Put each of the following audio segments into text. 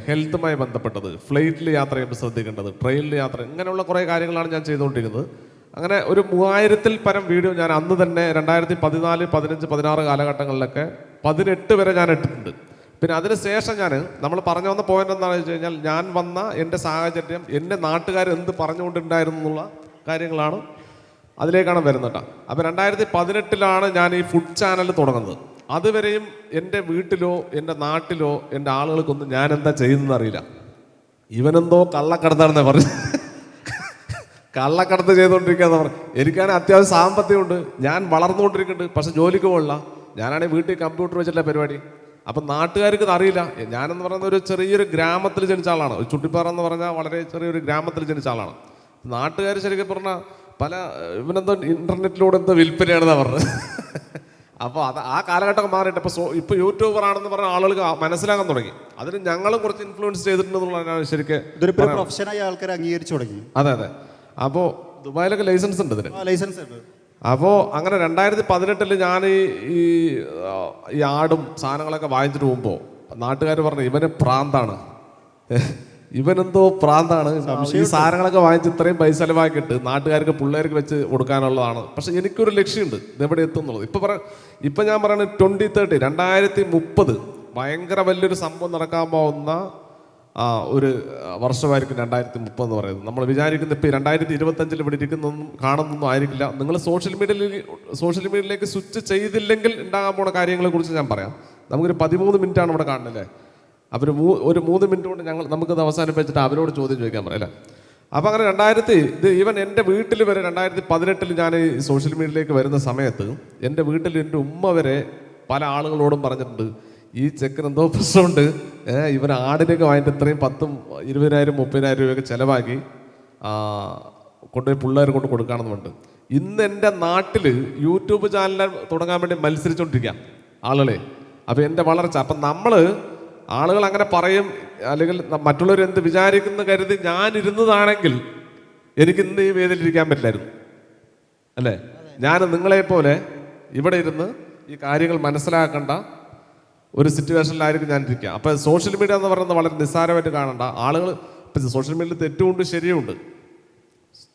ഹെൽത്തുമായി ബന്ധപ്പെട്ടത്, ഫ്ലൈറ്റിൽ യാത്ര ചെയ്യുമ്പോൾ ശ്രദ്ധിക്കേണ്ടത്, ട്രെയിനിൽ യാത്ര, ഇങ്ങനെയുള്ള കുറേ കാര്യങ്ങളാണ് ഞാൻ ചെയ്തുകൊണ്ടിരിക്കുന്നത്. അങ്ങനെ ഒരു 3000-ൽ പരം വീഡിയോ ഞാൻ അന്ന് തന്നെ 2014, 15, 16 കാലഘട്ടങ്ങളിലൊക്കെ 18 വരെ ഞാൻ ഇട്ടിട്ടുണ്ട്. പിന്നെ അതിനുശേഷം നമ്മൾ പറഞ്ഞു വന്ന പോയിന്റ് എന്താണെന്ന് വെച്ച് കഴിഞ്ഞാൽ, ഞാൻ വന്ന എൻ്റെ സാഹചര്യം, എൻ്റെ നാട്ടുകാർ എന്ത് പറഞ്ഞുകൊണ്ടുണ്ടായിരുന്നു എന്നുള്ള കാര്യങ്ങളാണ്, അതിലേക്കാണ് വരുന്നത് കേട്ടോ. അപ്പോൾ 2018-ലാണ് ഞാൻ ഈ ഫുഡ് ചാനൽ തുടങ്ങുന്നത്. അതുവരെയും എൻ്റെ വീട്ടിലോ എൻ്റെ നാട്ടിലോ എൻ്റെ ആളുകൾക്കൊന്നും ഞാൻ എന്താ ചെയ്യുന്നതെന്ന് അറിയില്ല. ഇവനെന്തോ കള്ളക്കടത്താണെന്നേ പറഞ്ഞു, കള്ളക്കടത്ത് ചെയ്തുകൊണ്ടിരിക്കുകയെന്ന് പറഞ്ഞു. എനിക്കാണെങ്കിൽ അത്യാവശ്യം സാമ്പത്തികമുണ്ട്, ഞാൻ വളർന്നുകൊണ്ടിരിക്കുന്നുണ്ട്, പക്ഷെ ജോലിക്ക് പോകില്ല. ഞാനാണെങ്കിൽ വീട്ടിൽ കമ്പ്യൂട്ടർ വെച്ചിട്ടുള്ള പരിപാടി. അപ്പം നാട്ടുകാർക്ക് ഇത് അറിയില്ല. ഞാനെന്ന് പറയുന്ന ഒരു ചെറിയൊരു ഗ്രാമത്തിൽ ജനിച്ച ആളാണ്. ചുട്ടിപ്പാറ എന്ന് പറഞ്ഞാൽ വളരെ ചെറിയൊരു ഗ്രാമത്തിൽ ജനിച്ച ആളാണ്. നാട്ടുകാർ ശരിക്കും പറഞ്ഞാൽ ഇവനെന്തോ ഇൻ്റർനെറ്റിലൂടെ എന്തോ വിൽപ്പനയാണെന്നാണ് പറഞ്ഞത്. അപ്പോൾ ആ കാലഘട്ടം മാറിയിട്ട് ഇപ്പോൾ യൂട്യൂബർ ആണെന്ന് പറഞ്ഞ ആളുകൾക്ക് മനസ്സിലാക്കാൻ തുടങ്ങി. അതിന് ഞങ്ങളും കുറച്ച് ഇൻഫ്ലുവൻസ് ചെയ്തിട്ടുണ്ടെന്നുള്ളതാണ് ശരിക്കും. ഇതൊരു പ്രൊഫഷനായി ആൾക്കാർ അംഗീകരിച്ചു തുടങ്ങി. അതെ അതെ. അപ്പോൾ ദുബായിലൊക്കെ ലൈസൻസ് ഉണ്ട് ഇതിന്. ലൈസൻസ് ഉണ്ട്. അപ്പോൾ അങ്ങനെ 2018-ൽ ഞാൻ ഈ ആടും സാധനങ്ങളൊക്കെ വാങ്ങിച്ചിട്ട് പോകുമ്പോൾ നാട്ടുകാർ പറഞ്ഞു, ഇവന് പ്രാന്താണ്, ഇവനെന്തോ പ്രാന്താണ്, ഈ സാധനങ്ങളൊക്കെ വാങ്ങിച്ച് ഇത്രയും പൈസ ചിലവാക്കിയിട്ട് നാട്ടുകാർക്ക് പിള്ളേർക്ക് വെച്ച് കൊടുക്കാനുള്ളതാണ്. പക്ഷെ എനിക്കൊരു ലക്ഷ്യമുണ്ട്, ഇതെവിടെ എത്തുന്നുള്ളത്. ഇപ്പം ഞാൻ പറയുന്നത് 2030 ഭയങ്കര വലിയൊരു സംഭവം നടക്കാൻ പോകുന്ന ഒരു വർഷമായിരിക്കും 2030 എന്ന് പറയുന്നത്. നമ്മൾ വിചാരിക്കുന്ന ഇപ്പോൾ 2025 ഇവിടെ ഇരിക്കുന്നൊന്നും കാണുന്നൊന്നും ആയിരിക്കില്ല. നിങ്ങൾ സോഷ്യൽ മീഡിയയിലേക്ക് സ്വിച്ച് ചെയ്തില്ലെങ്കിൽ ഉണ്ടാകാൻ പോണ കാര്യങ്ങളെ കുറിച്ച് ഞാൻ പറയാം. നമുക്കൊരു 13 മിനിറ്റാണ് ഇവിടെ കാണുന്നില്ലേ. അവർ ഒരു 3 മിനിറ്റ് കൊണ്ട് നമുക്കത് അവസാനിപ്പിച്ചിട്ട് അവരോട് ചോദ്യം ചോദിക്കാൻ പറയാം അല്ലേ. അപ്പോൾ അങ്ങനെ ഈവൻ എൻ്റെ വീട്ടിൽ വരെ 2018-ൽ ഞാൻ ഈ സോഷ്യൽ മീഡിയയിലേക്ക് വരുന്ന സമയത്ത് എൻ്റെ വീട്ടിൽ എൻ്റെ ഉമ്മ വരെ പല ആളുകളോടും പറഞ്ഞിട്ടുണ്ട്, ഈ ചെക്കൻ എന്തോ പ്രശ്നമുണ്ട്, ഇവൻ ആടിനൊക്കെ വാങ്ങിയിട്ട് ഇത്രയും 10,000, 20,000, 30,000 രൂപയൊക്കെ ചിലവാക്കി കൊണ്ടുപോയി പിള്ളേർ കൊണ്ട് കൊടുക്കുകയാണെന്ന് പറഞ്ഞിട്ട്. ഇന്ന് എൻ്റെ നാട്ടിൽ യൂട്യൂബ് ചാനൽ തുടങ്ങാൻ വേണ്ടി മത്സരിച്ചുകൊണ്ടിരിക്കുക ആളുകളെ. അപ്പോൾ എൻ്റെ വളർച്ച, അപ്പം ആളുകൾ അങ്ങനെ പറയും, അല്ലെങ്കിൽ മറ്റുള്ളവർ എന്ത് വിചാരിക്കുന്ന കരുതി ഞാൻ ഇരുന്നതാണെങ്കിൽ എനിക്ക് ഇന്ന് ഈ വേദിയിലിരിക്കാൻ പറ്റില്ലായിരുന്നു അല്ലേ. ഞാൻ നിങ്ങളെപ്പോലെ ഇവിടെ ഇരുന്ന് ഈ കാര്യങ്ങൾ മനസ്സിലാക്കേണ്ട ഒരു സിറ്റുവേഷനിലായിരിക്കും ഞാൻ ഇരിക്കുക. അപ്പോൾ സോഷ്യൽ മീഡിയ എന്ന് പറയുന്നത് വളരെ നിസ്സാരമായിട്ട് കാണണ്ട. ആളുകൾ ഇപ്പം സോഷ്യൽ മീഡിയയിൽ തെറ്റുമുണ്ട് ശരിയുണ്ട്.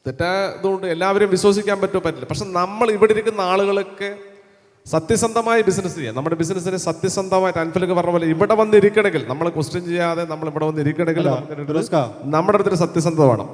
തെറ്റായതുകൊണ്ട് എല്ലാവരും വിശ്വസിക്കാൻ പറ്റില്ല. പക്ഷെ നമ്മൾ ഇവിടെ ഇരിക്കുന്ന ആളുകളൊക്കെ സത്യസന്ധമായി ബിസിനസ് ചെയ്യാം. നമ്മുടെ ബിസിനസ്സിന് സത്യസന്ധമായിട്ട് അൻഫലക്ക് പറഞ്ഞ പോലെ ഇവിടെ വന്നിരിക്കണമെങ്കിൽ, നമ്മൾ ക്വസ്റ്റ്യൻ ചെയ്യാതെ നമ്മൾ ഇവിടെ വന്നിരിക്കണമെങ്കിൽ നമ്മുടെ അടുത്തൊരു സത്യസന്ധത വേണം.